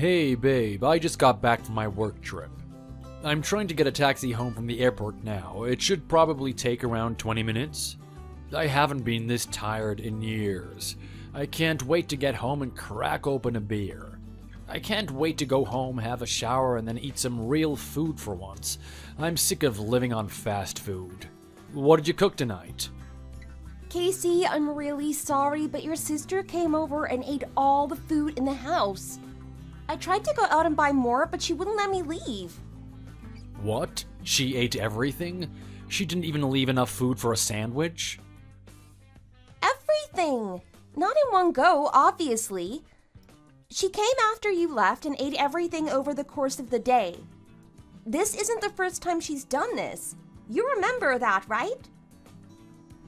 Hey babe, I just got back from my work trip. I'm trying to get a taxi home from the airport now. It should probably take around 20 minutes. I haven't been this tired in years. I can't wait to get home and crack open a beer. I can't wait to go home, have a shower, and then eat some real food for once. I'm sick of living on fast food. What did you cook tonight? Casey, I'm really sorry, but your sister came over and ate all the food in the house. I tried to go out and buy more, but she wouldn't let me leave. What? She ate everything? She didn't even leave enough food for a sandwich? Everything! Not in one go, obviously. She came after you left and ate everything over the course of the day. This isn't the first time she's done this. You remember that, right?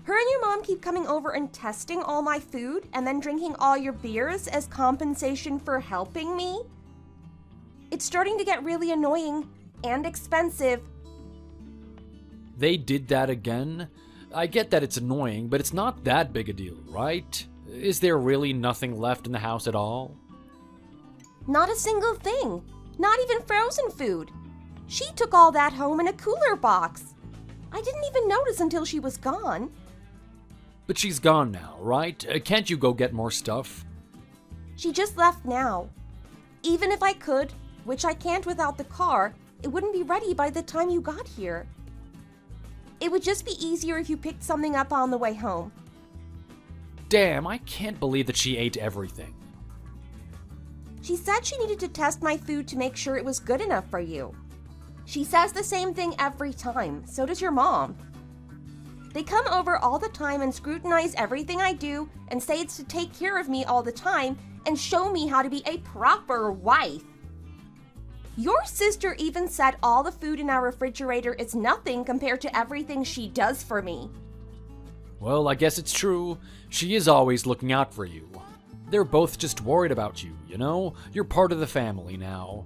Her and your mom keep coming over and testing all my food and then drinking all your beers as compensation for helping me. It's starting to get really annoying and expensive. They did that again? I get that it's annoying, but it's not that big a deal, right? Is there really nothing left in the house at all? Not a single thing. Not even frozen food. She took all that home in a cooler box. I didn't even notice until she was gone. But she's gone now, right? Can't you go get more stuff? She just left now. Even if I could, which I can't without the car, it wouldn't be ready by the time you got here. It would just be easier if you picked something up on the way home. Damn, I can't believe that she ate everything. She said she needed to test my food to make sure it was good enough for you. She says the same thing every time, so does your mom. They come over all the time and scrutinize everything I do and say it's to take care of me all the time and show me how to be a proper wife. Your sister even said all the food in our refrigerator is nothing compared to everything she does for me. Well, I guess it's true. She is always looking out for you. They're both just worried about you, you know? You're part of the family now.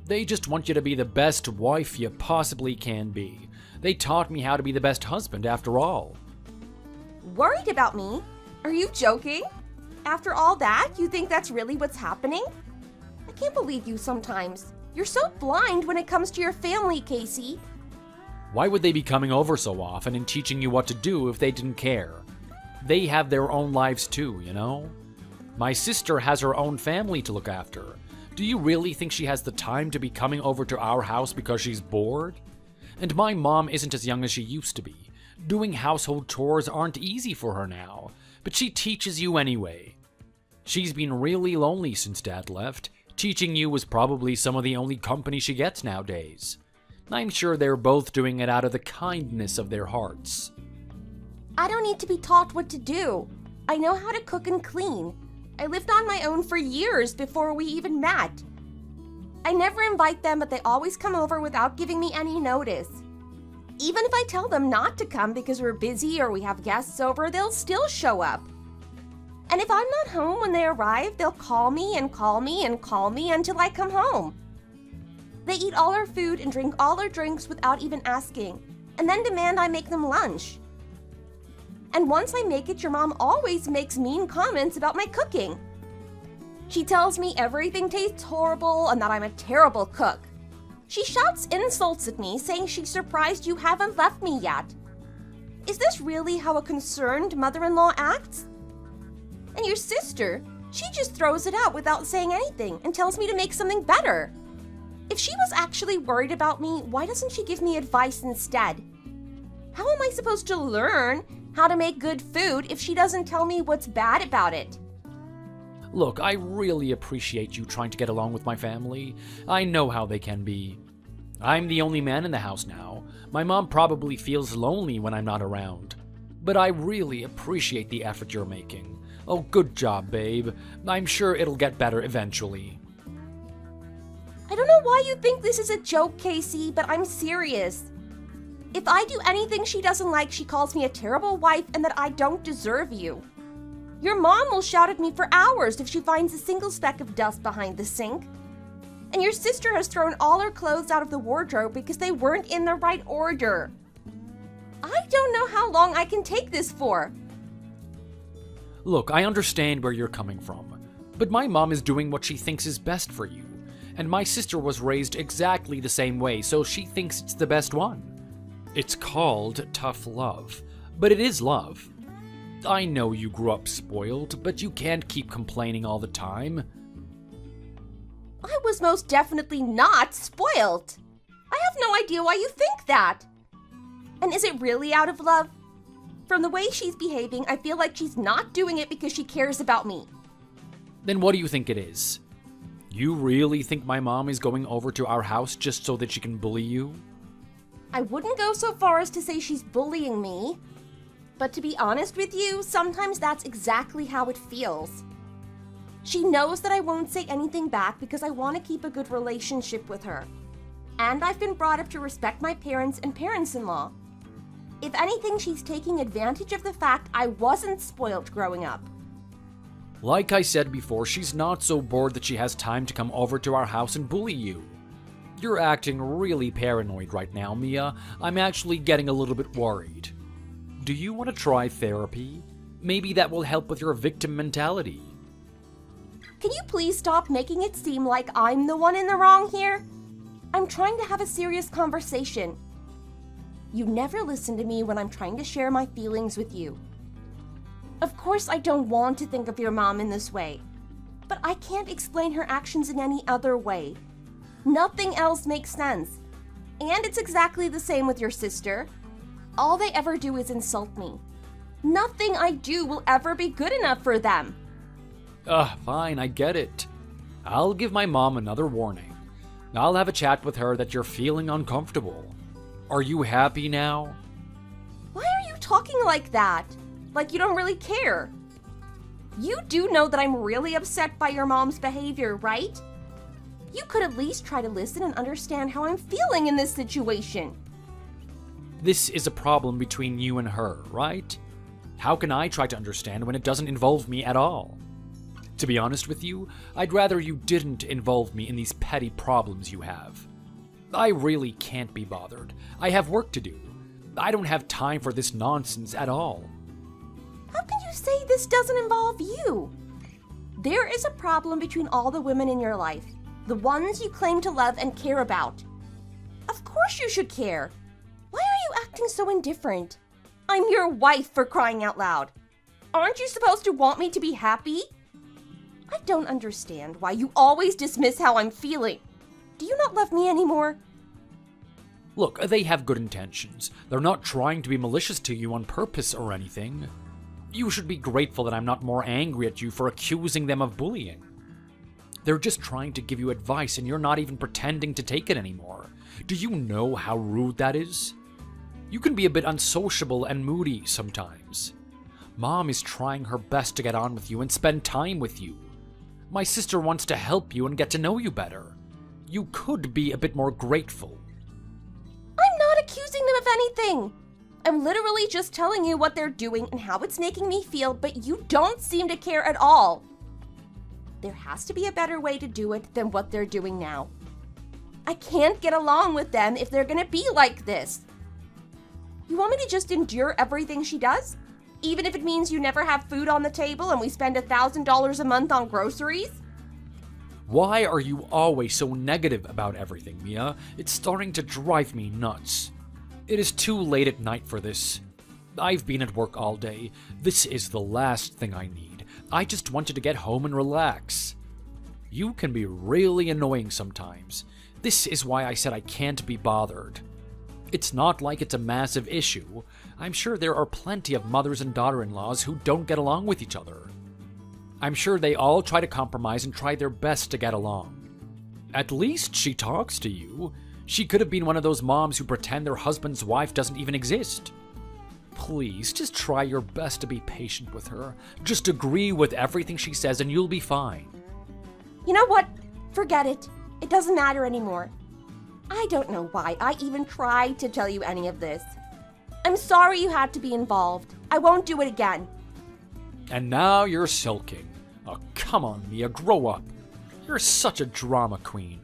They just want you to be the best wife you possibly can be. They taught me how to be the best husband after all. Worried about me? Are you joking? After all that, you think that's really what's happening? I can't believe you sometimes. You're so blind when it comes to your family, Casey. Why would they be coming over so often and teaching you what to do if they didn't care? They have their own lives too, you know? My sister has her own family to look after. Do you really think she has the time to be coming over to our house because she's bored? And my mom isn't as young as she used to be. Doing household chores aren't easy for her now, but she teaches you anyway. She's been really lonely since Dad left. Teaching you was probably some of the only company she gets nowadays. I'm sure they're both doing it out of the kindness of their hearts. I don't need to be taught what to do. I know how to cook and clean. I lived on my own for years before we even met. I never invite them, but they always come over without giving me any notice. Even if I tell them not to come because we're busy or we have guests over, they'll still show up. And if I'm not home when they arrive, they'll call me and call me and call me until I come home. They eat all our food and drink all our drinks without even asking, and then demand I make them lunch. And once I make it, your mom always makes mean comments about my cooking. She tells me everything tastes horrible and that I'm a terrible cook. She shouts insults at me, saying she's surprised you haven't left me yet. Is this really how a concerned mother-in-law acts? And your sister, she just throws it out without saying anything and tells me to make something better. If she was actually worried about me, why doesn't she give me advice instead? How am I supposed to learn how to make good food if she doesn't tell me what's bad about it? Look, I really appreciate you trying to get along with my family. I know how they can be. I'm the only man in the house now. My mom probably feels lonely when I'm not around. But I really appreciate the effort you're making. Oh, good job, babe. I'm sure it'll get better eventually. I don't know why you think this is a joke, Casey, but I'm serious. If I do anything she doesn't like, she calls me a terrible wife and that I don't deserve you. Your mom will shout at me for hours if she finds a single speck of dust behind the sink. And your sister has thrown all her clothes out of the wardrobe because they weren't in the right order. I don't know how long I can take this for. Look, I understand where you're coming from, but my mom is doing what she thinks is best for you. and my sister was raised exactly the same way, so she thinks it's the best one. It's called tough love, but it is love. I know you grew up spoiled, but you can't keep complaining all the time. I was most definitely not spoiled. I have no idea why you think that. And is it really out of love? From the way she's behaving, I feel like she's not doing it because she cares about me. Then what do you think it is? You really think my mom is going over to our house just so that she can bully you? I wouldn't go so far as to say she's bullying me. But to be honest with you, sometimes that's exactly how it feels. She knows that I won't say anything back because I want to keep a good relationship with her. And I've been brought up to respect my parents and parents-in-law. If anything, she's taking advantage of the fact I wasn't spoiled growing up. Like I said before, she's not so bored that she has time to come over to our house and bully you. You're acting really paranoid right now, Mia. I'm actually getting a little bit worried. Do you want to try therapy? Maybe that will help with your victim mentality. Can you please stop making it seem like I'm the one in the wrong here? I'm trying to have a serious conversation. You never listen to me when I'm trying to share my feelings with you. Of course, I don't want to think of your mom in this way, but I can't explain her actions in any other way. Nothing else makes sense. And it's exactly the same with your sister. All they ever do is insult me. Nothing I do will ever be good enough for them. Fine, I get it. I'll give my mom another warning. I'll have a chat with her that you're feeling uncomfortable. Are you happy now? Why are you talking like that? Like you don't really care. You do know that I'm really upset by your mom's behavior, right? You could at least try to listen and understand how I'm feeling in this situation. This is a problem between you and her, right? How can I try to understand when it doesn't involve me at all? To be honest with you, I'd rather you didn't involve me in these petty problems you have. I really can't be bothered. I have work to do. I don't have time for this nonsense at all. How can you say this doesn't involve you? There is a problem between all the women in your life, the ones you claim to love and care about. Of course you should care. Why are you acting so indifferent? I'm your wife, for crying out loud. Aren't you supposed to want me to be happy? I don't understand why you always dismiss how I'm feeling. Do you not love me anymore? Look, they have good intentions. They're not trying to be malicious to you on purpose or anything. You should be grateful that I'm not more angry at you for accusing them of bullying. They're just trying to give you advice and you're not even pretending to take it anymore. Do you know how rude that is? You can be a bit unsociable and moody sometimes. Mom is trying her best to get on with you and spend time with you. My sister wants to help you and get to know you better. You could be a bit more grateful. I'm not accusing them of anything. I'm literally just telling you what they're doing and how it's making me feel, but you don't seem to care at all. There has to be a better way to do it than what they're doing now. I can't get along with them if they're gonna be like this. You want me to just endure everything she does? Even if it means you never have food on the table and we spend $1,000 a month on groceries? Why are you always so negative about everything, Mia? It's starting to drive me nuts. It is too late at night for this. I've been at work all day. This is the last thing I need. I just wanted to get home and relax. You can be really annoying sometimes. This is why I said I can't be bothered. It's not like it's a massive issue. I'm sure there are plenty of mothers and daughter-in-laws who don't get along with each other. I'm sure they all try to compromise and try their best to get along. At least she talks to you. She could have been one of those moms who pretend their husband's wife doesn't even exist. Please, just try your best to be patient with her. Just agree with everything she says and you'll be fine. You know what? Forget it. It doesn't matter anymore. I don't know why I even tried to tell you any of this. I'm sorry you had to be involved. I won't do it again. And now you're sulking. Oh, come on, Mia, grow up. You're such a drama queen.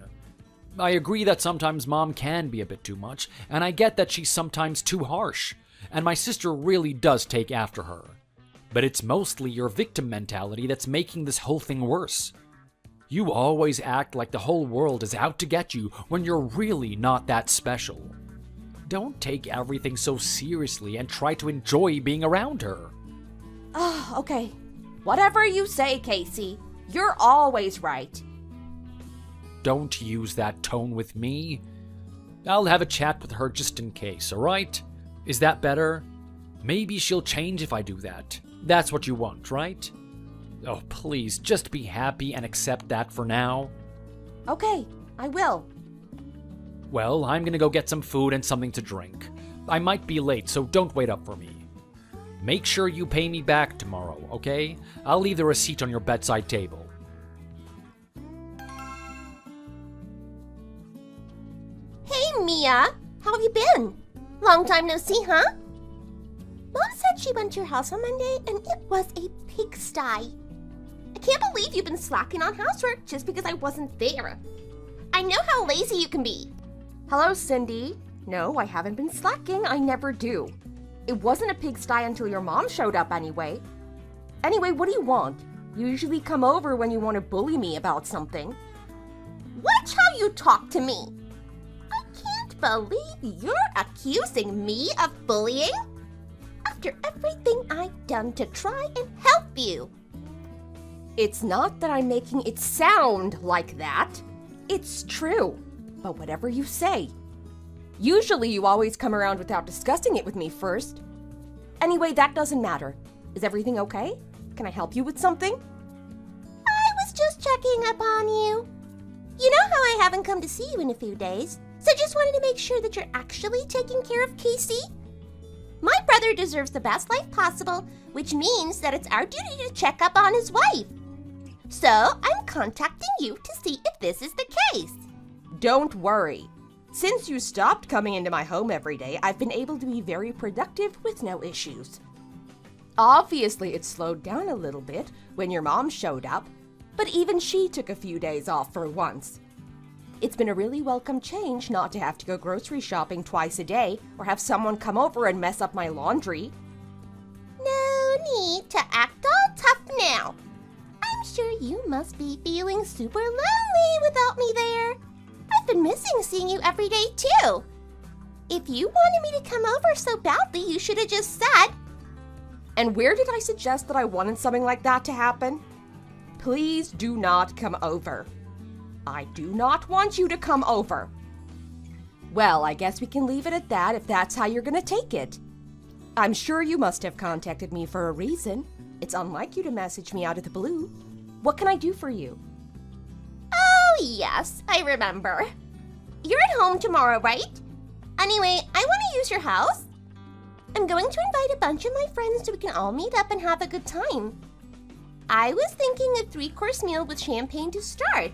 I agree that sometimes Mom can be a bit too much, and I get that she's sometimes too harsh, and my sister really does take after her. But it's mostly your victim mentality that's making this whole thing worse. You always act like the whole world is out to get you when you're really not that special. Don't take everything so seriously and try to enjoy being around her. Okay. Whatever you say, Casey. You're always right. Don't use that tone with me. I'll have a chat with her just in case, alright? Is that better? Maybe she'll change if I do that. That's what you want, right? Oh, please, just be happy and accept that for now. Okay, I will. Well, I'm gonna go get some food and something to drink. I might be late, so don't wait up for me. Make sure you pay me back tomorrow, okay? I'll leave the receipt on your bedside table. Hey, Mia. How have you been? Long time no see, huh? Mom said she went to your house on Monday and it was a pigsty. I can't believe you've been slacking on housework just because I wasn't there. I know how lazy you can be. Hello, Cindy. No, I haven't been slacking. I never do. It wasn't a pigsty until your mom showed up anyway. Anyway, what do you want? You usually come over when you want to bully me about something. Watch how you talk to me. I can't believe you're accusing me of bullying after everything I've done to try and help you. It's not that I'm making it sound like that. It's true. But whatever you say. Usually you always come around without discussing it with me first. Anyway, that doesn't matter. Is everything okay? Can I help you with something? I was just checking up on you. You know how I haven't come to see you in a few days, so just wanted to make sure that you're actually taking care of Casey. My brother deserves the best life possible, which means that it's our duty to check up on his wife. So I'm contacting you to see if this is the case. Don't worry. Since you stopped coming into my home every day, I've been able to be very productive with no issues. Obviously, it slowed down a little bit when your mom showed up, but even she took a few days off for once. It's been a really welcome change not to have to go grocery shopping twice a day or have someone come over and mess up my laundry. No need to act all tough now. I'm sure you must be feeling super lonely without me there. I've been missing seeing you every day too. If you wanted me to come over so badly, you should have just said. And where did I suggest that I wanted something like that to happen? Please do not come over. I do not want you to come over. Well, I guess we can leave it at that if that's how you're gonna take it. I'm sure you must have contacted me for a reason. It's unlike you to message me out of the blue. What can I do for you? Oh, yes, I remember. You're at home tomorrow, right? Anyway, I want to use your house. I'm going to invite a bunch of my friends so we can all meet up and have a good time. I was thinking a 3-course meal with champagne to start.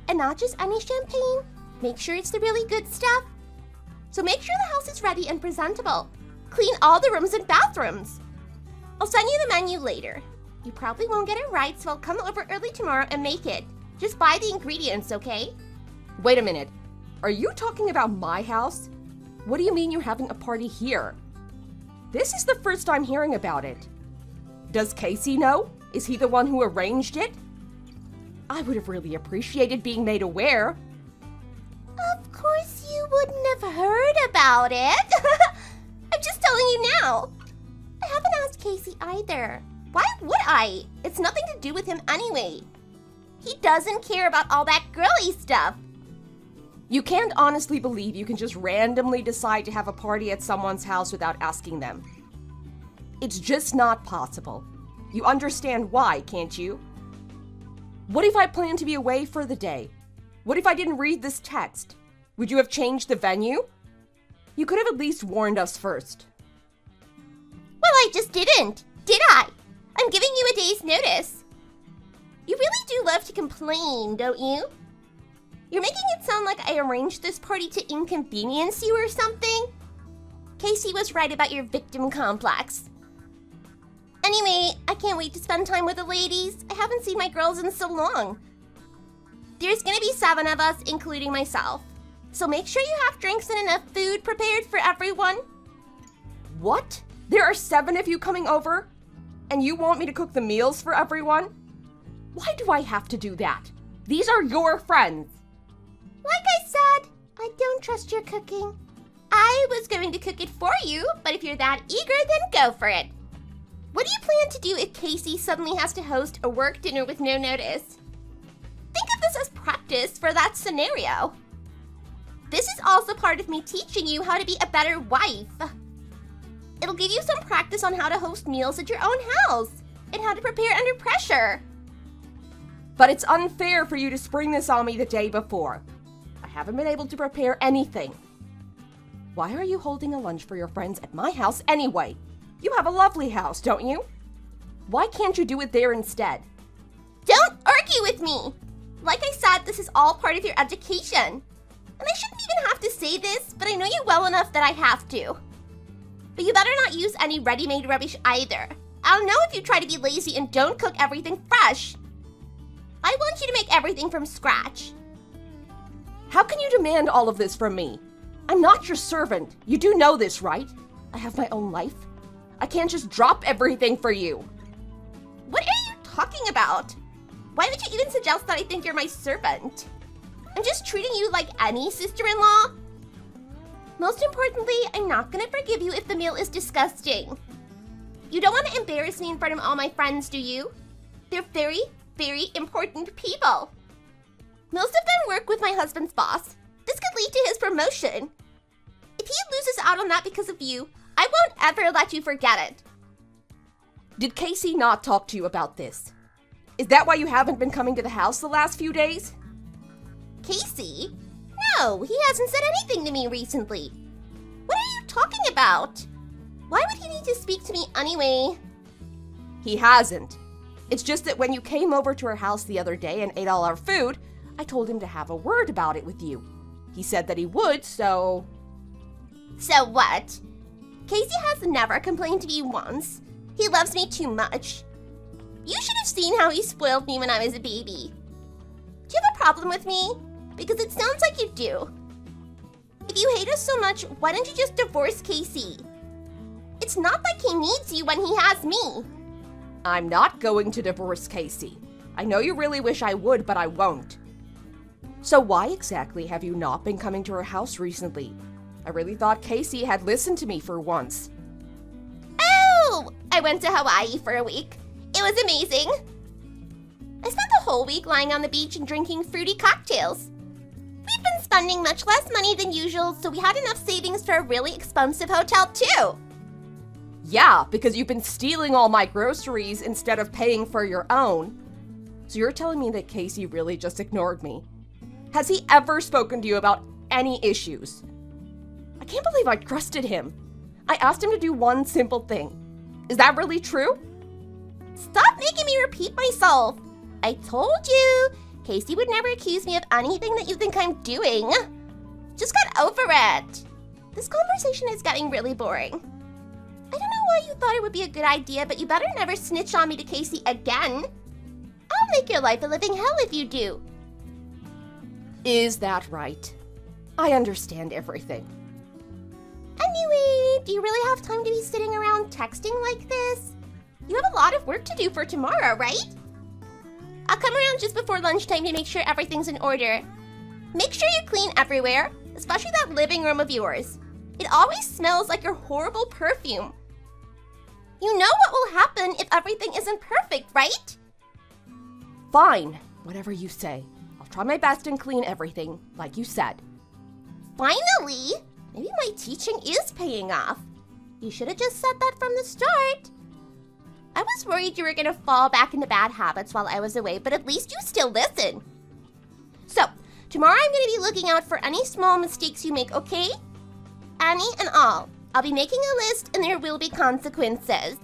And not just any champagne. Make sure it's the really good stuff. So make sure the house is ready and presentable. Clean all the rooms and bathrooms. I'll send you the menu later. You probably won't get it right, so I'll come over early tomorrow and make it. Just buy the ingredients, okay? Wait a minute. Are you talking about my house? What do you mean you're having a party here? This is the first time hearing about it. Does Casey know? Is he the one who arranged it? I would have really appreciated being made aware. Of course you wouldn't have heard about it. I'm just telling you now. I haven't asked Casey either. Why would I? It's nothing to do with him anyway. He doesn't care about all that girly stuff. You can't honestly believe you can just randomly decide to have a party at someone's house without asking them. It's just not possible. You understand why, can't you? What if I planned to be away for the day? What if I didn't read this text? Would you have changed the venue? You could have at least warned us first. Well, I just didn't, did I? I'm giving you a day's notice. You really do love to complain, don't you? You're making it sound like I arranged this party to inconvenience you or something. Casey was right about your victim complex. Anyway, I can't wait to spend time with the ladies. I haven't seen my girls in so long. There's gonna be 7 of us, including myself. So make sure you have drinks and enough food prepared for everyone. What? There are 7 of you coming over? And you want me to cook the meals for everyone? Why do I have to do that? These are your friends. Like I said, I don't trust your cooking. I was going to cook it for you, but if you're that eager, then go for it. What do you plan to do if Casey suddenly has to host a work dinner with no notice? Think of this as practice for that scenario. This is also part of me teaching you how to be a better wife. It'll give you some practice on how to host meals at your own house and how to prepare under pressure. But it's unfair for you to spring this on me the day before. I haven't been able to prepare anything. Why are you holding a lunch for your friends at my house anyway? You have a lovely house, don't you? Why can't you do it there instead? Don't argue with me! Like I said, this is all part of your education. And I shouldn't even have to say this, but I know you well enough that I have to. But you better not use any ready-made rubbish either. I'll know if you try to be lazy and don't cook everything fresh. I want you to make everything from scratch. How can you demand all of this from me? I'm not your servant. You do know this, right? I have my own life. I can't just drop everything for you. What are you talking about? Why would you even suggest that I think you're my servant? I'm just treating you like any sister-in-law. Most importantly, I'm not gonna forgive you if the meal is disgusting. You don't want to embarrass me in front of all my friends, do you? They're very, very important people. Most of them work with my husband's boss. This could lead to his promotion. If he loses out on that because of you, I won't ever let you forget it. Did Casey not talk to you about this? Is that why you haven't been coming to the house the last few days? Casey? No, he hasn't said anything to me recently. What are you talking about? Why would he need to speak to me anyway? He hasn't. It's just that when you came over to our house the other day and ate all our food, I told him to have a word about it with you. He said that he would, so... So what? Casey has never complained to me once. He loves me too much. You should have seen how he spoiled me when I was a baby. Do you have a problem with me? Because it sounds like you do. If you hate us so much, why don't you just divorce Casey? It's not like he needs you when he has me. I'm not going to divorce Casey. I know you really wish I would, but I won't. So why exactly have you not been coming to our house recently? I really thought Casey had listened to me for once. Oh! I went to Hawaii for a week. It was amazing. I spent the whole week lying on the beach and drinking fruity cocktails. We've been spending much less money than usual, so we had enough savings for a really expensive hotel too. Yeah, because you've been stealing all my groceries instead of paying for your own. So you're telling me that Casey really just ignored me? Has he ever spoken to you about any issues? I can't believe I trusted him. I asked him to do one simple thing. Is that really true? Stop making me repeat myself. I told you, Casey would never accuse me of anything that you think I'm doing. Just get over it. This conversation is getting really boring. I don't know why you thought it would be a good idea, but you better never snitch on me to Casey again. I'll make your life a living hell if you do. Is that right? I understand everything. Anyway, do you really have time to be sitting around texting like this? You have a lot of work to do for tomorrow, right? I'll come around just before lunchtime to make sure everything's in order. Make sure you clean everywhere, especially that living room of yours. It always smells like your horrible perfume. You know what will happen if everything isn't perfect, right? Fine, whatever you say. I'll try my best and clean everything, like you said. Finally! Maybe my teaching is paying off. You should have just said that from the start. I was worried you were gonna fall back into bad habits while I was away, but at least you still listen. So, tomorrow I'm gonna be looking out for any small mistakes you make, okay? Any and all. I'll be making a list and there will be consequences.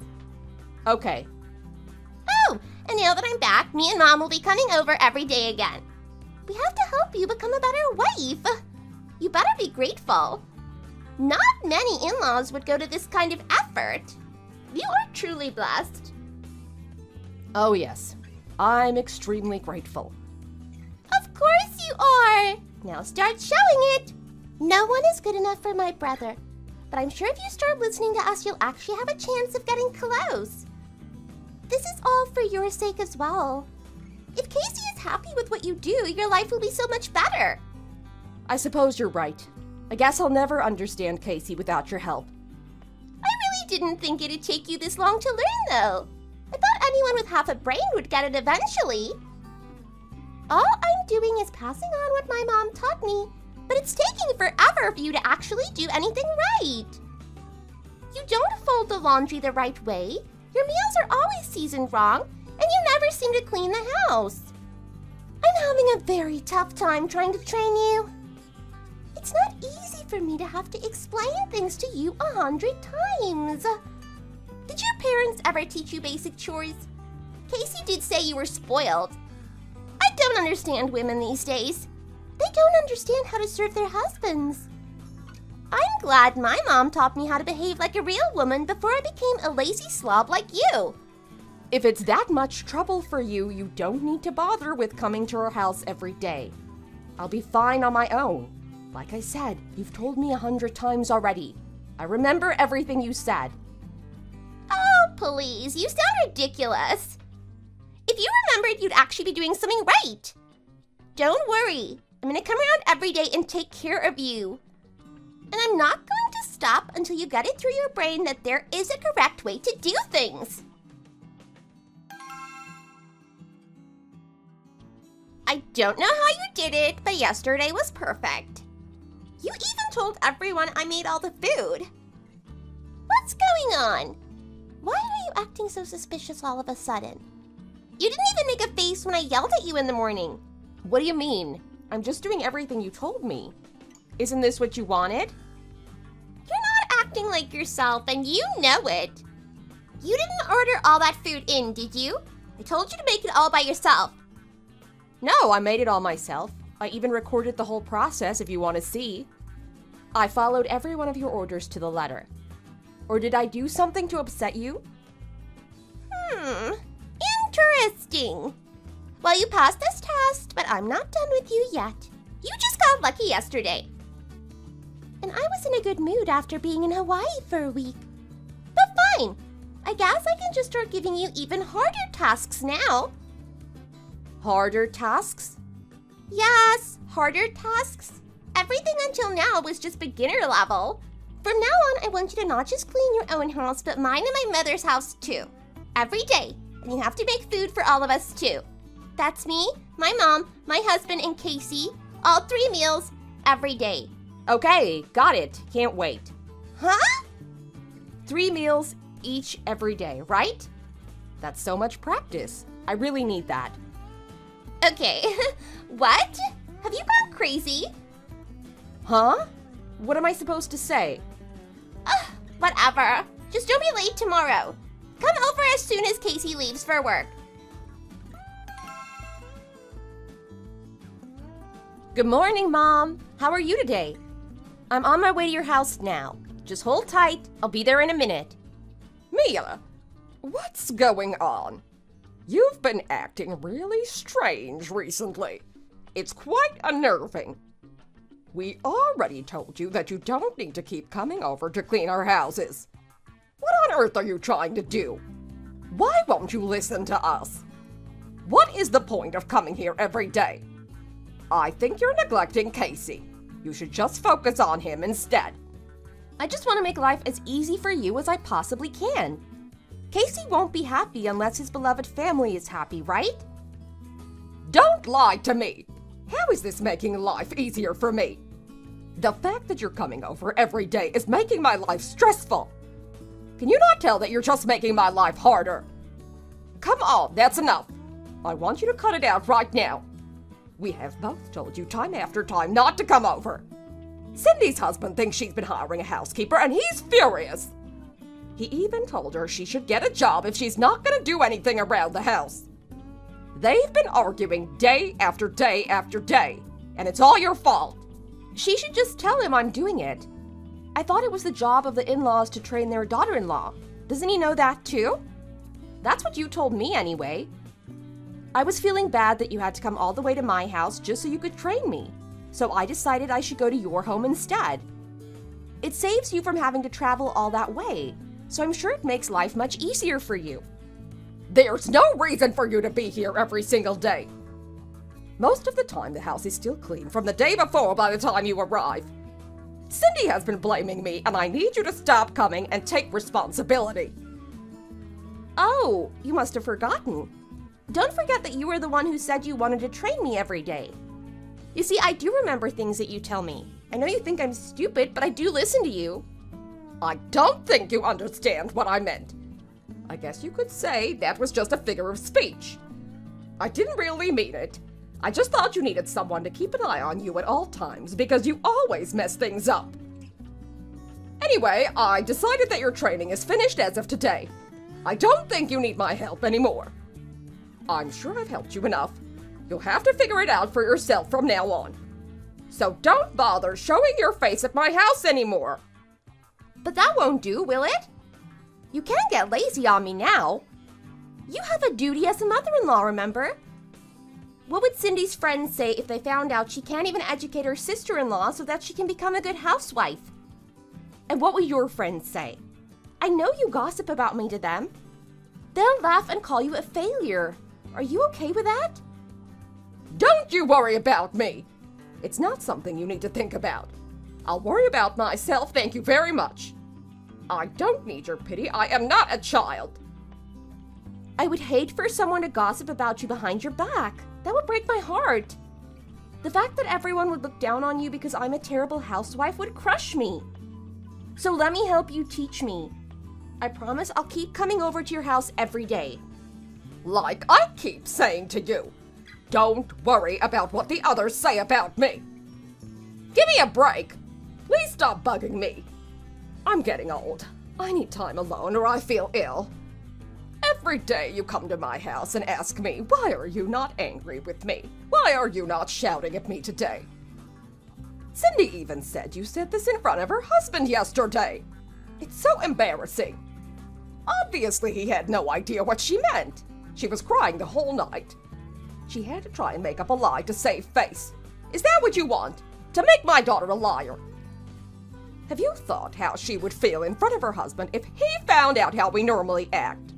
Okay. Oh, and now that I'm back, me and Mom will be coming over every day again. We have to help you become a better wife. You better be grateful. Not many in-laws would go to this kind of effort. You are truly blessed. Oh yes, I'm extremely grateful. Of course you are. Now start showing it. No one is good enough for my brother, but I'm sure if you start listening to us, you'll actually have a chance of getting close. This is all for your sake as well. If Casey is happy with what you do, your life will be so much better. I suppose you're right. I guess I'll never understand Casey without your help. I really didn't think it'd take you this long to learn, though. I thought anyone with half a brain would get it eventually. All I'm doing is passing on what my mom taught me, but it's taking forever for you to actually do anything right. You don't fold the laundry the right way, your meals are always seasoned wrong, and you never seem to clean the house. I'm having a very tough time trying to train you. It's not easy for me to have to explain things to you 100 times. Did your parents ever teach you basic chores? Casey did say you were spoiled. I don't understand women these days. They don't understand how to serve their husbands. I'm glad my mom taught me how to behave like a real woman before I became a lazy slob like you. If it's that much trouble for you, you don't need to bother with coming to our house every day. I'll be fine on my own. Like I said, you've told me 100 times already. I remember everything you said. Oh, please, you sound ridiculous. If you remembered, you'd actually be doing something right. Don't worry, I'm gonna come around every day and take care of you. And I'm not going to stop until you get it through your brain that there is a correct way to do things. I don't know how you did it, but yesterday was perfect. You even told everyone I made all the food. What's going on? Why are you acting so suspicious all of a sudden? You didn't even make a face when I yelled at you in the morning. What do you mean? I'm just doing everything you told me. Isn't this what you wanted? You're not acting like yourself, and you know it. You didn't order all that food in, did you? I told you to make it all by yourself. No, I made it all myself. I even recorded the whole process if you want to see. I followed every one of your orders to the letter. Or did I do something to upset you? Interesting. Well, you passed this test, but I'm not done with you yet. You just got lucky yesterday. And I was in a good mood after being in Hawaii for a week. But fine. I guess I can just start giving you even harder tasks now. Harder tasks? Yes, harder tasks. Everything until now was just beginner level. From now on, I want you to not just clean your own house, but mine and my mother's house too. Every day. And you have to make food for all of us too. That's me, my mom, my husband, and Casey. All 3 meals, every day. Okay, got it. Can't wait. Huh? 3 meals each every day, right? That's so much practice. I really need that. Okay. What? Have you gone crazy? Huh? What am I supposed to say? Whatever. Just don't be late tomorrow. Come over as soon as Casey leaves for work. Good morning, Mom. How are you today? I'm on my way to your house now. Just hold tight. I'll be there in a minute. Mia, what's going on? You've been acting really strange recently. It's quite unnerving. We already told you that you don't need to keep coming over to clean our houses. What on earth are you trying to do? Why won't you listen to us? What is the point of coming here every day? I think you're neglecting Casey. You should just focus on him instead. I just want to make life as easy for you as I possibly can. Casey won't be happy unless his beloved family is happy, right? Don't lie to me! How is this making life easier for me? The fact that you're coming over every day is making my life stressful. Can you not tell that you're just making my life harder? Come on, that's enough. I want you to cut it out right now. We have both told you time after time not to come over. Cindy's husband thinks she's been hiring a housekeeper and he's furious. He even told her she should get a job if she's not gonna do anything around the house. They've been arguing day after day after day, and it's all your fault. She should just tell him I'm doing it. I thought it was the job of the in-laws to train their daughter-in-law. Doesn't he know that too? That's what you told me anyway. I was feeling bad that you had to come all the way to my house just so you could train me. So I decided I should go to your home instead. It saves you from having to travel all that way, so I'm sure it makes life much easier for you. There's no reason for you to be here every single day. Most of the time, the house is still clean from the day before by the time you arrive. Cindy has been blaming me, and I need you to stop coming and take responsibility. Oh, you must have forgotten. Don't forget that you were the one who said you wanted to train me every day. You see, I do remember things that you tell me. I know you think I'm stupid, but I do listen to you. I don't think you understand what I meant. I guess you could say that was just a figure of speech. I didn't really mean it. I just thought you needed someone to keep an eye on you at all times because you always mess things up. Anyway, I decided that your training is finished as of today. I don't think you need my help anymore. I'm sure I've helped you enough. You'll have to figure it out for yourself from now on. So don't bother showing your face at my house anymore. But that won't do, will it? You can't get lazy on me now. You have a duty as a mother-in-law, remember? What would Cindy's friends say if they found out she can't even educate her sister-in-law so that she can become a good housewife? And what would your friends say? I know you gossip about me to them. They'll laugh and call you a failure. Are you okay with that? Don't you worry about me. It's not something you need to think about. I'll worry about myself, thank you very much. I don't need your pity. I am not a child. I would hate for someone to gossip about you behind your back. That would break my heart. The fact that everyone would look down on you because I'm a terrible housewife would crush me. So let me help you teach me. I promise I'll keep coming over to your house every day. Like I keep saying to you, don't worry about what the others say about me. Give me a break. Please stop bugging me. I'm getting old. I need time alone or I feel ill. Every day you come to my house and ask me, why are you not angry with me? Why are you not shouting at me today? Cindy even said you said this in front of her husband yesterday. It's so embarrassing. Obviously he had no idea what she meant. She was crying the whole night. She had to try and make up a lie to save face. Is that what you want? To make my daughter a liar? Have you thought how she would feel in front of her husband if he found out how we normally act?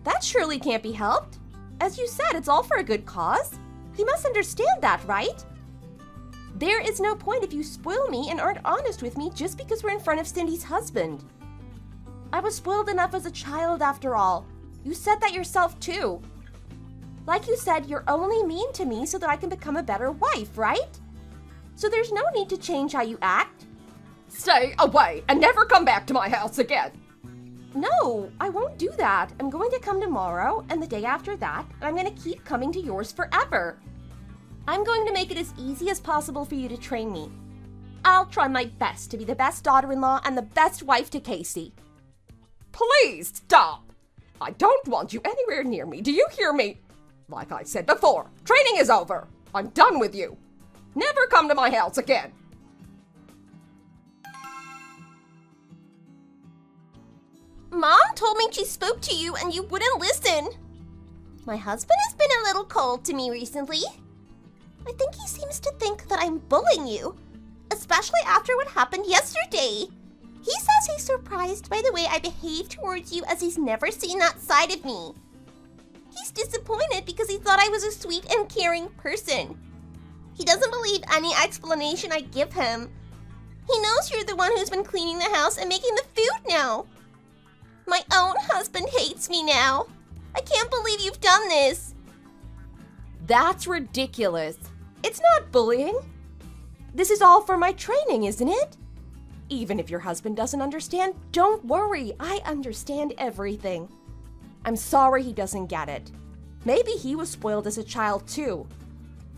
That surely can't be helped. As you said, it's all for a good cause. He must understand that, right? There is no point if you spoil me and aren't honest with me just because we're in front of Cindy's husband. I was spoiled enough as a child after all. You said that yourself too. Like you said, you're only mean to me so that I can become a better wife, right? So there's no need to change how you act. Stay away and never come back to my house again. No, I won't do that. I'm going to come tomorrow and the day after that, and I'm going to keep coming to yours forever. I'm going to make it as easy as possible for you to train me. I'll try my best to be the best daughter-in-law and the best wife to Casey. Please stop. I don't want you anywhere near me. Do you hear me? Like I said before, training is over. I'm done with you. Never come to my house again. Mom told me she spoke to you and you wouldn't listen. My husband has been a little cold to me recently. I think he seems to think that I'm bullying you, especially after what happened yesterday. He says he's surprised by the way I behave towards you as he's never seen that side of me. He's disappointed because he thought I was a sweet and caring person. He doesn't believe any explanation I give him. He knows you're the one who's been cleaning the house and making the food now. My own husband hates me now. I can't believe you've done this. That's ridiculous. It's not bullying. This is all for my training, isn't it? Even if your husband doesn't understand, don't worry. I understand everything. I'm sorry he doesn't get it. Maybe he was spoiled as a child too.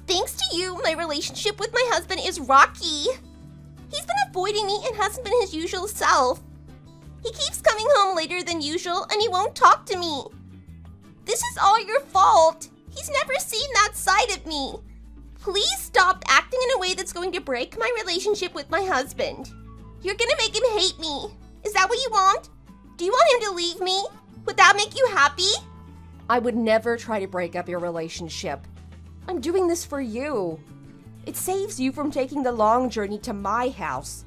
Thanks to you, my relationship with my husband is rocky. He's been avoiding me and hasn't been his usual self. He keeps coming home later than usual and he won't talk to me. This is all your fault. He's never seen that side of me. Please stop acting in a way that's going to break my relationship with my husband. You're gonna make him hate me. Is that what you want? Do you want him to leave me? Would that make you happy? I would never try to break up your relationship. I'm doing this for you. It saves you from taking the long journey to my house.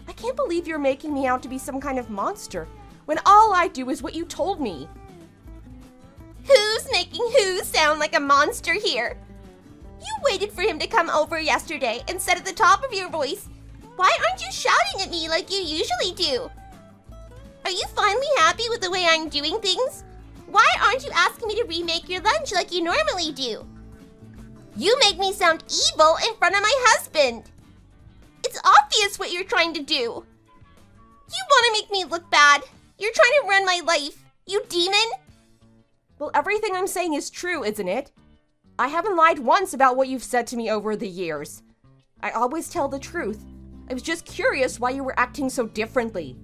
I can't believe you're making me out to be some kind of monster when all I do is what you told me. Who's making who sound like a monster here? You waited for him to come over yesterday and said at the top of your voice, "Why aren't you shouting at me like you usually do? Are you finally happy with the way I'm doing things? Why aren't you asking me to remake your lunch like you normally do? You make me sound evil in front of my husband. It's obvious what you're trying to do. You want to make me look bad. You're trying to run my life, you demon." Well, everything I'm saying is true, isn't it? I haven't lied once about what you've said to me over the years. I always tell the truth. I was just curious why you were acting so differently.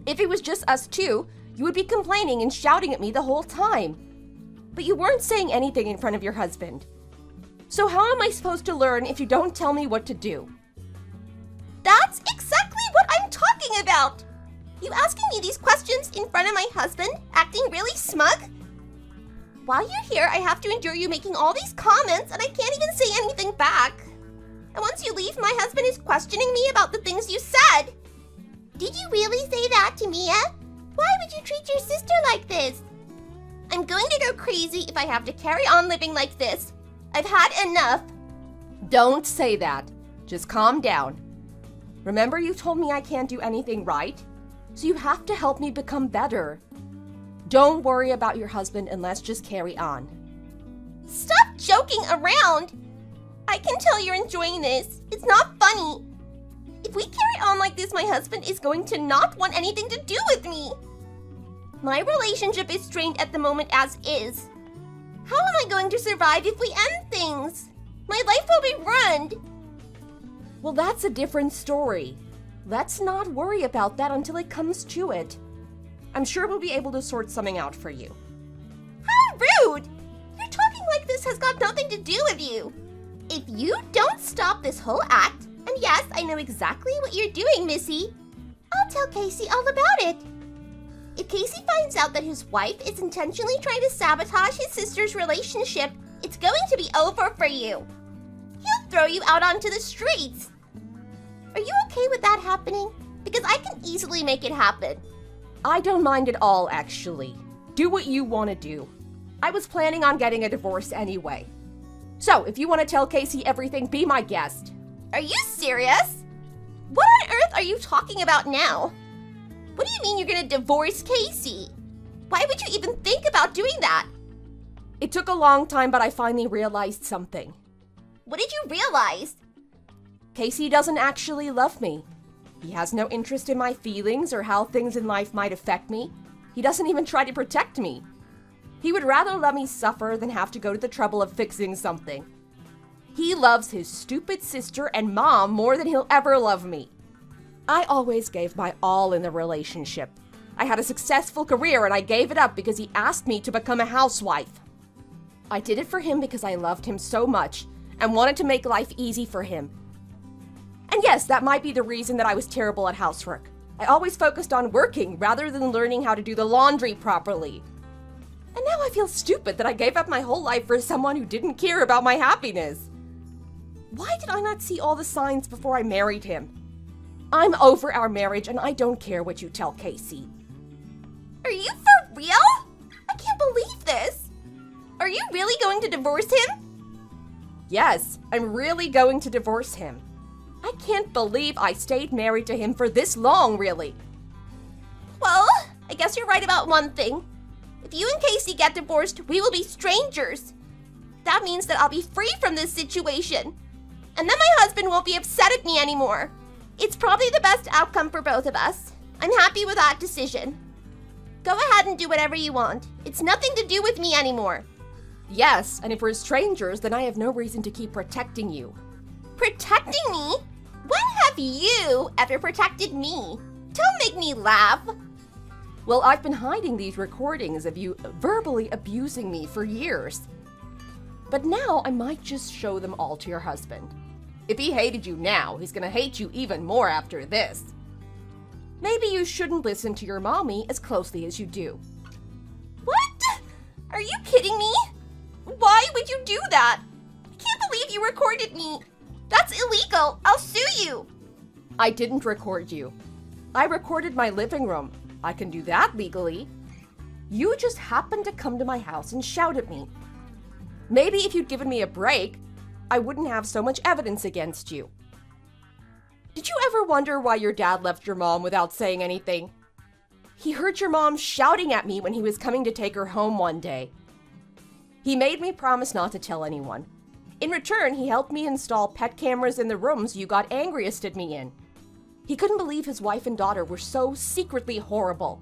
If it was just us two, you would be complaining and shouting at me the whole time. But you weren't saying anything in front of your husband. So how am I supposed to learn if you don't tell me what to do? That's exactly what I'm talking about. You asking me these questions in front of my husband, acting really smug? While you're here, I have to endure you making all these comments and I can't even say anything back. And once you leave, my husband is questioning me about the things you said. Did you really say that to Mia? Why would you treat your sister like this? I'm going to go crazy if I have to carry on living like this. I've had enough. Don't say that. Just calm down. Remember you told me I can't do anything right? So you have to help me become better. Don't worry about your husband and let's just carry on. Stop joking around. I can tell you're enjoying this. It's not funny. If we carry on like this, my husband is going to not want anything to do with me. My relationship is strained at the moment as is. How am I going to survive if we end things? My life will be ruined. Well, that's a different story. Let's not worry about that until it comes to it. I'm sure we'll be able to sort something out for you. How rude! Your talking like this has got nothing to do with you. If you don't stop this whole act, and yes, I know exactly what you're doing, Missy, I'll tell Casey all about it. If Casey finds out that his wife is intentionally trying to sabotage his sister's relationship, it's going to be over for you. He'll throw you out onto the streets. Are you okay with that happening? Because I can easily make it happen. I don't mind at all, actually. Do what you want to do. I was planning on getting a divorce anyway. So, if you want to tell Casey everything, be my guest. Are you serious? What on earth are you talking about now? What do you mean you're gonna divorce Casey? Why would you even think about doing that? It took a long time, but I finally realized something. What did you realize? Casey doesn't actually love me. He has no interest in my feelings or how things in life might affect me. He doesn't even try to protect me. He would rather let me suffer than have to go to the trouble of fixing something. He loves his stupid sister and mom more than he'll ever love me. I always gave my all in the relationship. I had a successful career and I gave it up because he asked me to become a housewife. I did it for him because I loved him so much and wanted to make life easy for him. And yes, that might be the reason that I was terrible at housework. I always focused on working rather than learning how to do the laundry properly. And now I feel stupid that I gave up my whole life for someone who didn't care about my happiness. Why did I not see all the signs before I married him? I'm over our marriage and I don't care what you tell Casey. Are you for real? I can't believe this. Are you really going to divorce him? Yes, I'm really going to divorce him. I can't believe I stayed married to him for this long, really. Well, I guess you're right about one thing. If you and Casey get divorced, we will be strangers. That means that I'll be free from this situation. And then my husband won't be upset at me anymore. It's probably the best outcome for both of us. I'm happy with that decision. Go ahead and do whatever you want. It's nothing to do with me anymore. Yes, and if we're strangers, then I have no reason to keep protecting you. Protecting me? When have you ever protected me? Don't make me laugh. Well, I've been hiding these recordings of you verbally abusing me for years. But now I might just show them all to your husband. If he hated you now, he's gonna hate you even more after this. Maybe you shouldn't listen to your mommy as closely as you do. What? Are you kidding me? Why would you do that? I can't believe you recorded me. That's illegal. I'll sue you. I didn't record you. I recorded my living room. I can do that legally. You just happened to come to my house and shout at me. Maybe if you'd given me a break, I wouldn't have so much evidence against you. Did you ever wonder why your dad left your mom without saying anything? He heard your mom shouting at me when he was coming to take her home one day. He made me promise not to tell anyone. In return, he helped me install pet cameras in the rooms you got angriest at me in. He couldn't believe his wife and daughter were so secretly horrible.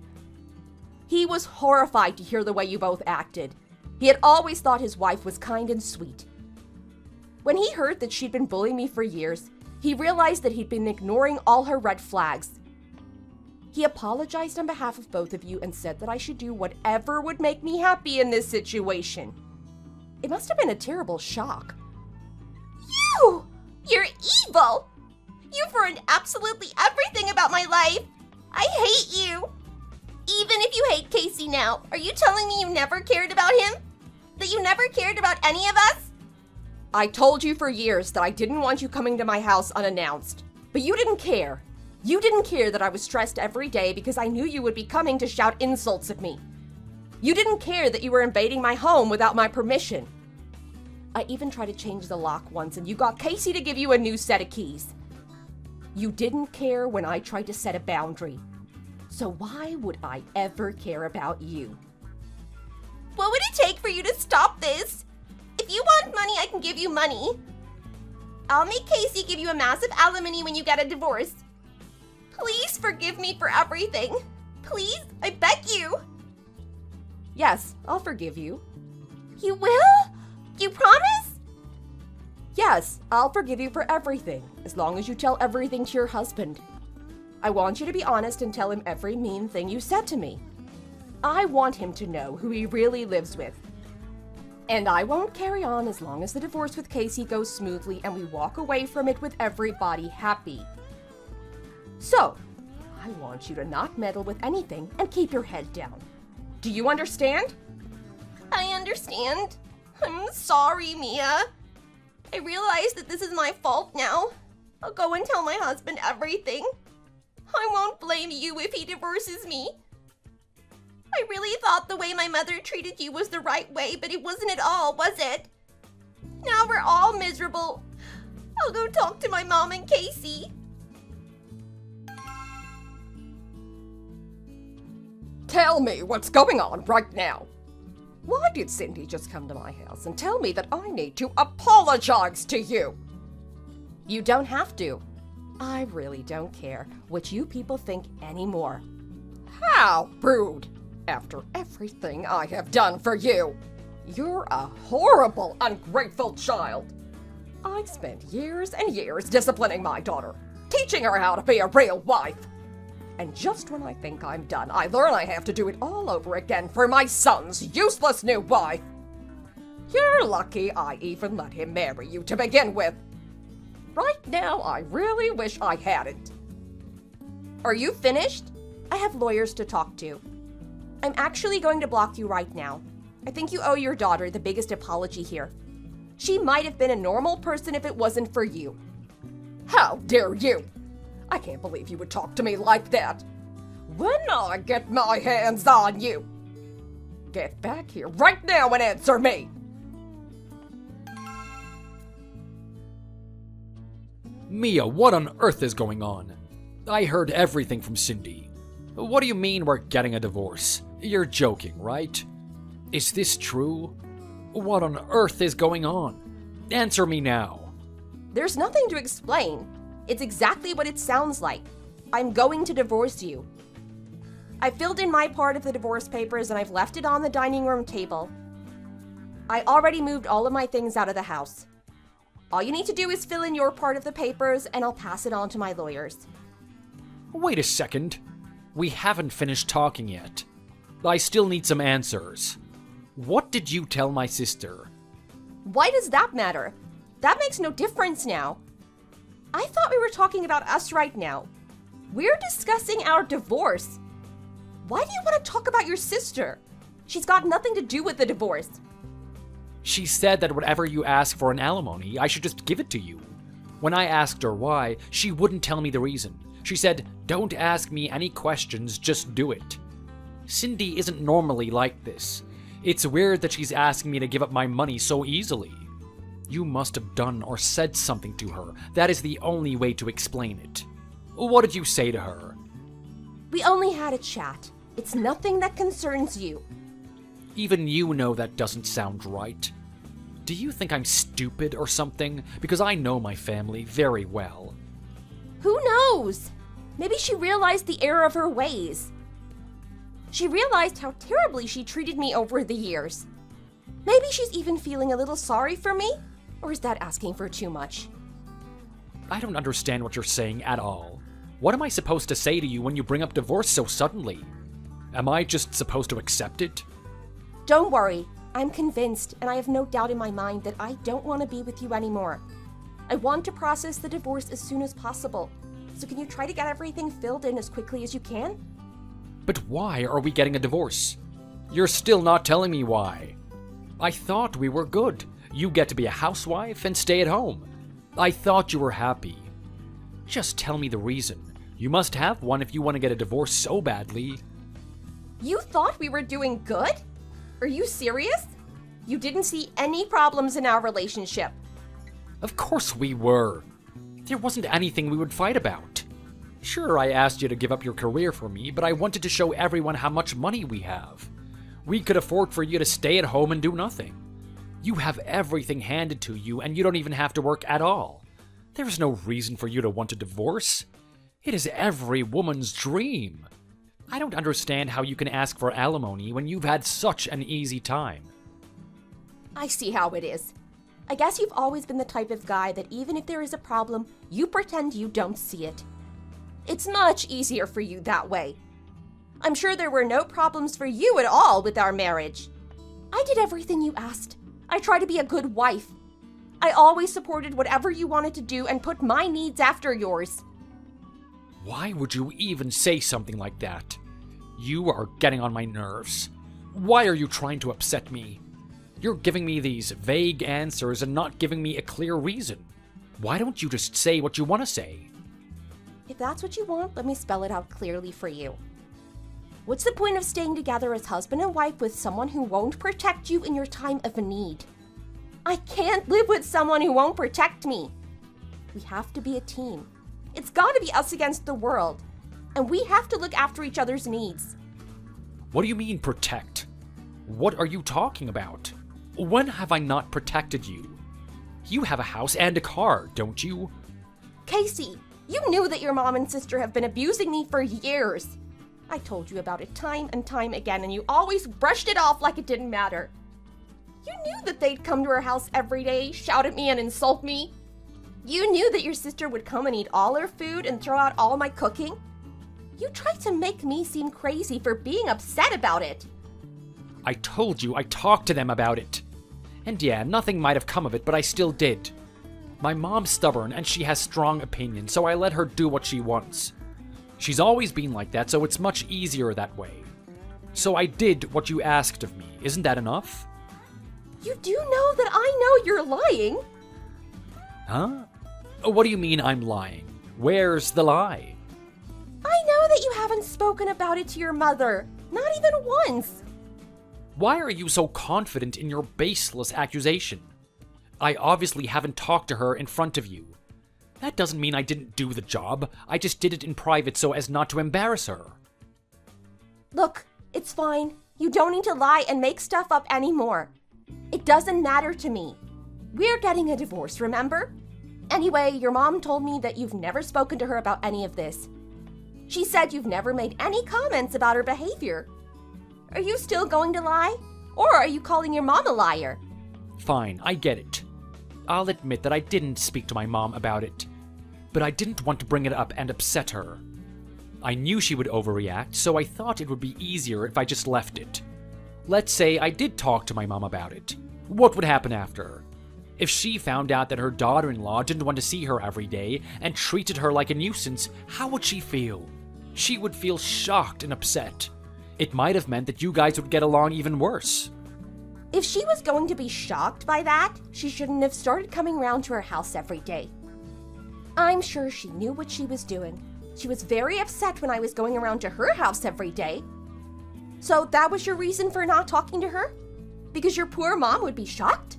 He was horrified to hear the way you both acted. He had always thought his wife was kind and sweet. When he heard that she'd been bullying me for years, he realized that he'd been ignoring all her red flags. He apologized on behalf of both of you and said that I should do whatever would make me happy in this situation. It must have been a terrible shock. You're evil! You've ruined absolutely everything about my life! I hate you! Even if you hate Casey now, are you telling me you never cared about him? That you never cared about any of us? I told you for years that I didn't want you coming to my house unannounced, but you didn't care. You didn't care that I was stressed every day because I knew you would be coming to shout insults at me. You didn't care that you were invading my home without my permission. I even tried to change the lock once and you got Casey to give you a new set of keys. You didn't care when I tried to set a boundary. So why would I ever care about you? What would it take for you to stop this? If you want money, I can give you money. I'll make Casey give you a massive alimony when you get a divorce. Please forgive me for everything. Please, I beg you. Yes, I'll forgive you. You will? You promise? Yes, I'll forgive you for everything, as long as you tell everything to your husband. I want you to be honest and tell him every mean thing you said to me. I want him to know who he really lives with. And I won't carry on as long as the divorce with Casey goes smoothly and we walk away from it with everybody happy. So, I want you to not meddle with anything and keep your head down. Do you understand? I understand. I'm sorry, Mia. I realize that this is my fault now. I'll go and tell my husband everything. I won't blame you if he divorces me. I really thought the way my mother treated you was the right way, but it wasn't at all, was it? Now we're all miserable. I'll go talk to my mom and Casey. Tell me what's going on right now. Why did Cindy just come to my house and tell me that I need to apologize to you? You don't have to. I really don't care what you people think anymore. How rude! After everything I have done for you. You're a horrible, ungrateful child. I spent years and years disciplining my daughter, teaching her how to be a real wife. And just when I think I'm done, I learn I have to do it all over again for my son's useless new wife. You're lucky I even let him marry you to begin with. Right now, I really wish I hadn't. Are you finished? I have lawyers to talk to. I'm actually going to block you right now. I think you owe your daughter the biggest apology here. She might have been a normal person if it wasn't for you. How dare you! I can't believe you would talk to me like that. When I get my hands on you. Get back here right now and answer me. Mia, what on earth is going on? I heard everything from Cindy. What do you mean we're getting a divorce? You're joking, right? Is this true? What on earth is going on? Answer me now. There's nothing to explain. It's exactly what it sounds like. I'm going to divorce you. I filled in my part of the divorce papers and I've left it on the dining room table. I already moved all of my things out of the house. All you need to do is fill in your part of the papers and I'll pass it on to my lawyers. Wait a second. We haven't finished talking yet. I still need some answers. What did you tell my sister? Why does that matter? That makes no difference now. I thought we were talking about us right now. We're discussing our divorce. Why do you want to talk about your sister? She's got nothing to do with the divorce. She said that whatever you ask for an alimony, I should just give it to you. When I asked her why, she wouldn't tell me the reason. She said, "Don't ask me any questions, just do it." Cindy isn't normally like this. It's weird that she's asking me to give up my money so easily. You must have done or said something to her. That is the only way to explain it. What did you say to her? We only had a chat. It's nothing that concerns you. Even you know that doesn't sound right. Do you think I'm stupid or something? Because I know my family very well. Who knows? Maybe she realized the error of her ways. She realized how terribly she treated me over the years. Maybe she's even feeling a little sorry for me? Or is that asking for too much? I don't understand what you're saying at all. What am I supposed to say to you when you bring up divorce so suddenly? Am I just supposed to accept it? Don't worry. I'm convinced, and I have no doubt in my mind that I don't want to be with you anymore. I want to process the divorce as soon as possible. So can you try to get everything filled in as quickly as you can? But why are we getting a divorce? You're still not telling me why. I thought we were good. You get to be a housewife and stay at home. I thought you were happy. Just tell me the reason. You must have one if you want to get a divorce so badly. You thought we were doing good? Are you serious? You didn't see any problems in our relationship. Of course we were. There wasn't anything we would fight about. Sure, I asked you to give up your career for me, but I wanted to show everyone how much money we have. We could afford for you to stay at home and do nothing. You have everything handed to you, and you don't even have to work at all. There's no reason for you to want a divorce. It is every woman's dream. I don't understand how you can ask for alimony when you've had such an easy time. I see how it is. I guess you've always been the type of guy that even if there is a problem, you pretend you don't see it. It's much easier for you that way. I'm sure there were no problems for you at all with our marriage. I did everything you asked. I tried to be a good wife. I always supported whatever you wanted to do and put my needs after yours. Why would you even say something like that? You are getting on my nerves. Why are you trying to upset me? You're giving me these vague answers and not giving me a clear reason. Why don't you just say what you want to say? If that's what you want, let me spell it out clearly for you. What's the point of staying together as husband and wife with someone who won't protect you in your time of need? I can't live with someone who won't protect me. We have to be a team. It's gotta be us against the world. And we have to look after each other's needs. What do you mean, protect? What are you talking about? When have I not protected you? You have a house and a car, don't you? Casey, you knew that your mom and sister have been abusing me for years. I told you about it time and time again, and you always brushed it off like it didn't matter. You knew that they'd come to our house every day, shout at me and insult me. You knew that your sister would come and eat all her food and throw out all my cooking. You tried to make me seem crazy for being upset about it. I told you I talked to them about it. And yeah, nothing might have come of it, but I still did. My mom's stubborn and she has strong opinions, so I let her do what she wants. She's always been like that, so it's much easier that way. So I did what you asked of me. Isn't that enough? You do know that I know you're lying. Huh? What do you mean I'm lying? Where's the lie? I know that you haven't spoken about it to your mother. Not even once. Why are you so confident in your baseless accusation? I obviously haven't talked to her in front of you. That doesn't mean I didn't do the job. I just did it in private so as not to embarrass her. Look, it's fine. You don't need to lie and make stuff up anymore. It doesn't matter to me. We're getting a divorce, remember? Anyway, your mom told me that you've never spoken to her about any of this. She said you've never made any comments about her behavior. Are you still going to lie? Or are you calling your mom a liar? Fine, I get it. I'll admit that I didn't speak to my mom about it. But I didn't want to bring it up and upset her. I knew she would overreact, so I thought it would be easier if I just left it. Let's say I did talk to my mom about it. What would happen after? If she found out that her daughter-in-law didn't want to see her every day and treated her like a nuisance, how would she feel? She would feel shocked and upset. It might have meant that you guys would get along even worse. If she was going to be shocked by that, she shouldn't have started coming round to her house every day. I'm sure she knew what she was doing. She was very upset when I was going around to her house every day. So that was your reason for not talking to her? Because your poor mom would be shocked?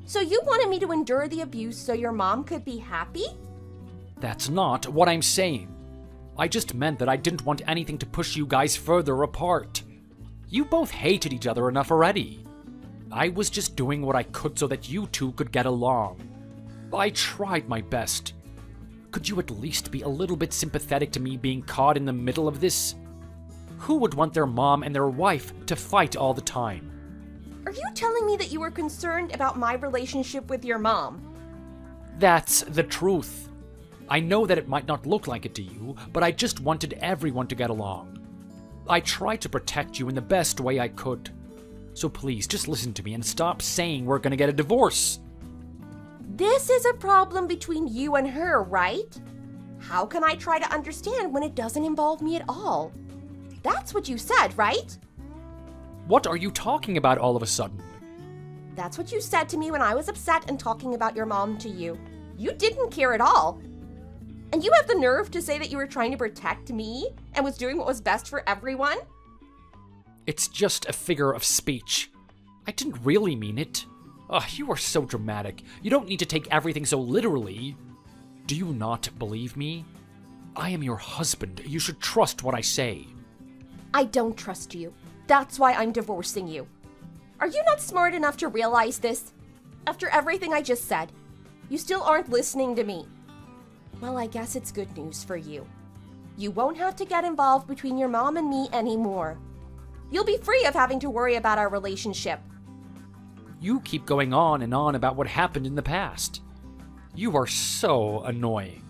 So you wanted me to endure the abuse so your mom could be happy? That's not what I'm saying. I just meant that I didn't want anything to push you guys further apart. You both hated each other enough already. I was just doing what I could so that you two could get along. I tried my best. Could you at least be a little bit sympathetic to me being caught in the middle of this? Who would want their mom and their wife to fight all the time? Are you telling me that you were concerned about my relationship with your mom? That's the truth. I know that it might not look like it to you, but I just wanted everyone to get along. I tried to protect you in the best way I could. So please, just listen to me and stop saying we're gonna get a divorce. This is a problem between you and her, right? How can I try to understand when it doesn't involve me at all? That's what you said, right? What are you talking about all of a sudden? That's what you said to me when I was upset and talking about your mom to you. You didn't care at all. And you have the nerve to say that you were trying to protect me and was doing what was best for everyone? It's just a figure of speech. I didn't really mean it. Ugh, you are so dramatic. You don't need to take everything so literally. Do you not believe me? I am your husband. You should trust what I say. I don't trust you. That's why I'm divorcing you. Are you not smart enough to realize this? After everything I just said, you still aren't listening to me. Well, I guess it's good news for you. You won't have to get involved between your mom and me anymore. You'll be free of having to worry about our relationship. You keep going on and on about what happened in the past. You are so annoying.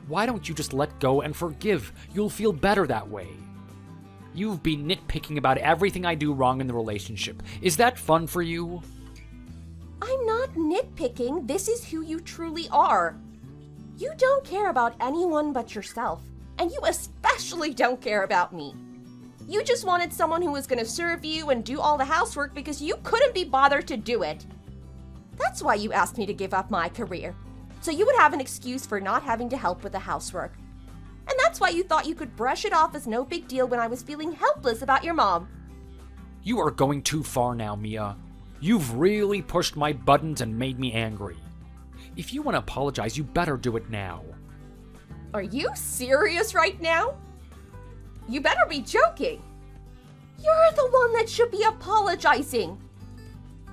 Why don't you just let go and forgive? You'll feel better that way. You've been nitpicking about everything I do wrong in the relationship. Is that fun for you? I'm not nitpicking. This is who you truly are. You don't care about anyone but yourself, and you especially don't care about me. You just wanted someone who was going to serve you and do all the housework because you couldn't be bothered to do it. That's why you asked me to give up my career, so you would have an excuse for not having to help with the housework. And that's why you thought you could brush it off as no big deal when I was feeling helpless about your mom. You are going too far now, Mia. You've really pushed my buttons and made me angry. If you want to apologize, you better do it now. Are you serious right now? You better be joking. You're the one that should be apologizing.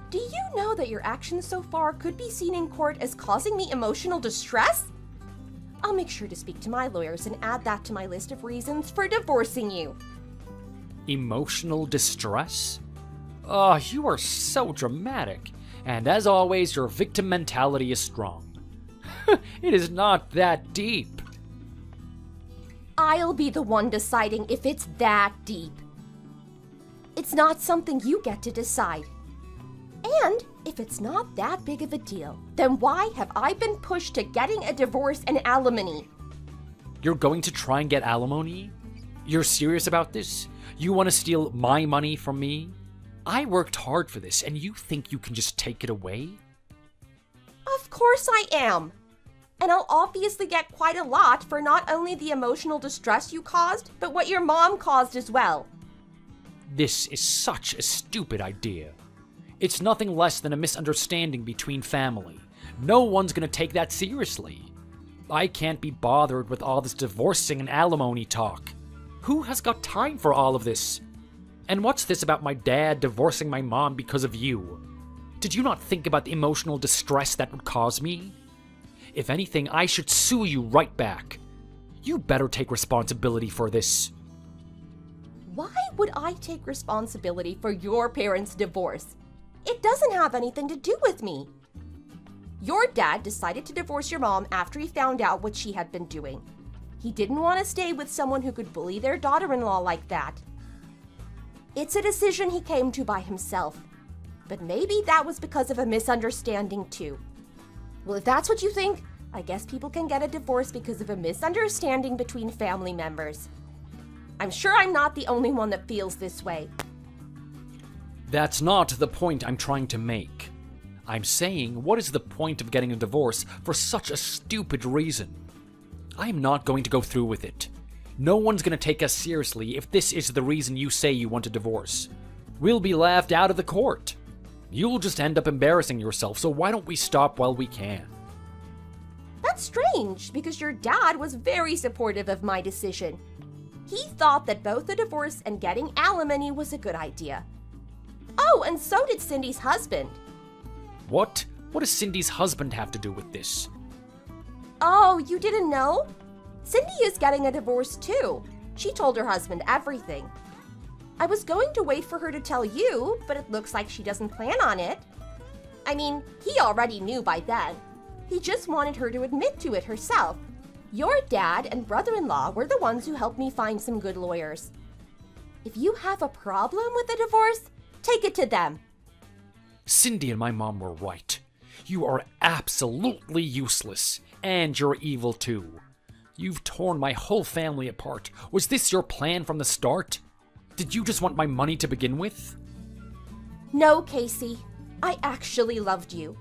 Do you know that your actions so far could be seen in court as causing me emotional distress? I'll make sure to speak to my lawyers and add that to my list of reasons for divorcing you. Emotional distress? Oh, you are so dramatic. And as always, your victim mentality is strong. It is not that deep. I'll be the one deciding if it's that deep. It's not something you get to decide. And if it's not that big of a deal, then why have I been pushed to getting a divorce and alimony? You're going to try and get alimony? You're serious about this? You want to steal my money from me? I worked hard for this, and you think you can just take it away? Of course I am. And I'll obviously get quite a lot for not only the emotional distress you caused, but what your mom caused as well. This is such a stupid idea. It's nothing less than a misunderstanding between family. No one's gonna take that seriously. I can't be bothered with all this divorcing and alimony talk. Who has got time for all of this? And what's this about my dad divorcing my mom because of you? Did you not think about the emotional distress that would cause me? If anything, I should sue you right back. You better take responsibility for this. Why would I take responsibility for your parents' divorce? It doesn't have anything to do with me. Your dad decided to divorce your mom after he found out what she had been doing. He didn't want to stay with someone who could bully their daughter-in-law like that. It's a decision he came to by himself. But maybe that was because of a misunderstanding too. Well, if that's what you think, I guess people can get a divorce because of a misunderstanding between family members. I'm sure I'm not the only one that feels this way. That's not the point I'm trying to make. I'm saying, what is the point of getting a divorce for such a stupid reason? I'm not going to go through with it. No one's going to take us seriously if this is the reason you say you want a divorce. We'll be laughed out of the court. You'll just end up embarrassing yourself, so why don't we stop while we can? That's strange, because your dad was very supportive of my decision. He thought that both the divorce and getting alimony was a good idea. Oh, and so did Cindy's husband. What? What does Cindy's husband have to do with this? Oh, you didn't know? Cindy is getting a divorce too. She told her husband everything. I was going to wait for her to tell you, but it looks like she doesn't plan on it. I mean, he already knew by then. He just wanted her to admit to it herself. Your dad and brother-in-law were the ones who helped me find some good lawyers. If you have a problem with the divorce, take it to them. Cindy and my mom were right. You are absolutely useless, and you're evil too. You've torn my whole family apart. Was this your plan from the start? Did you just want my money to begin with? No, Casey. I actually loved you.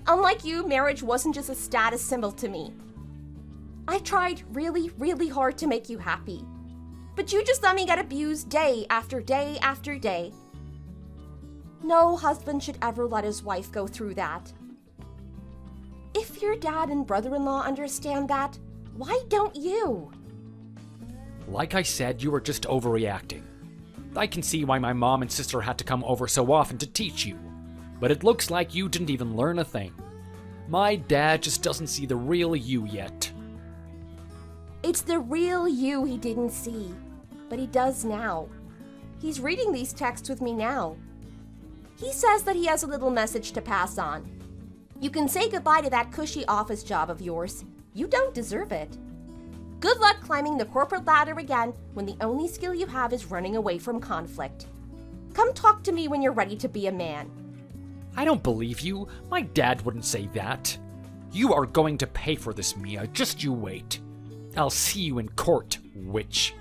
Unlike you, marriage wasn't just a status symbol to me. I tried really, really hard to make you happy. But you just let me get abused day after day after day. No husband should ever let his wife go through that. If your dad and brother-in-law understand that, why don't you? Like I said, you were just overreacting. I can see why my mom and sister had to come over so often to teach you. But it looks like you didn't even learn a thing. My dad just doesn't see the real you yet. It's the real you he didn't see, but he does now. He's reading these texts with me now. He says that he has a little message to pass on. You can say goodbye to that cushy office job of yours. You don't deserve it. Good luck climbing the corporate ladder again when the only skill you have is running away from conflict. Come talk to me when you're ready to be a man. I don't believe you. My dad wouldn't say that. You are going to pay for this, Mia. Just you wait. I'll see you in court, witch.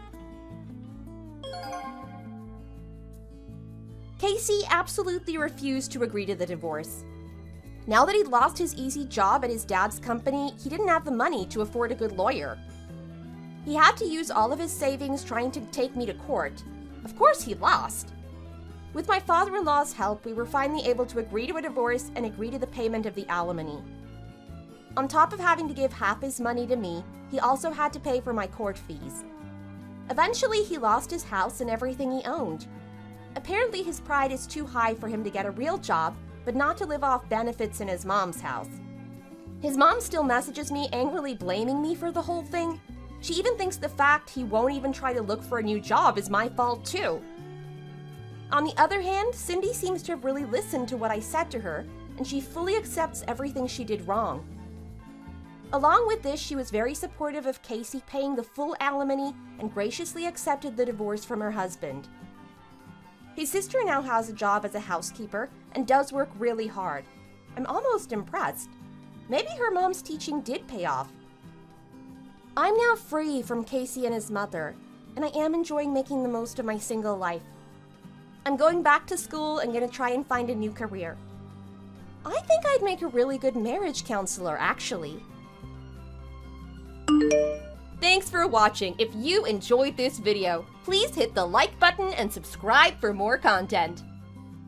Casey absolutely refused to agree to the divorce. Now that he'd lost his easy job at his dad's company, he didn't have the money to afford a good lawyer. He had to use all of his savings trying to take me to court. Of course, he lost. With my father-in-law's help, we were finally able to agree to a divorce and agree to the payment of the alimony. On top of having to give half his money to me, he also had to pay for my court fees. Eventually, he lost his house and everything he owned. Apparently, his pride is too high for him to get a real job, but not to live off benefits in his mom's house. His mom still messages me angrily blaming me for the whole thing. She even thinks the fact he won't even try to look for a new job is my fault too. On the other hand, Cindy seems to have really listened to what I said to her, and she fully accepts everything she did wrong. Along with this, she was very supportive of Casey paying the full alimony and graciously accepted the divorce from her husband. His sister now has a job as a housekeeper and does work really hard. I'm almost impressed. Maybe her mom's teaching did pay off. I'm now free from Casey and his mother, and I am enjoying making the most of my single life. I'm going back to school and gonna try and find a new career. I think I'd make a really good marriage counselor, actually. Thanks for watching. If you enjoyed this video, please hit the like button and subscribe for more content.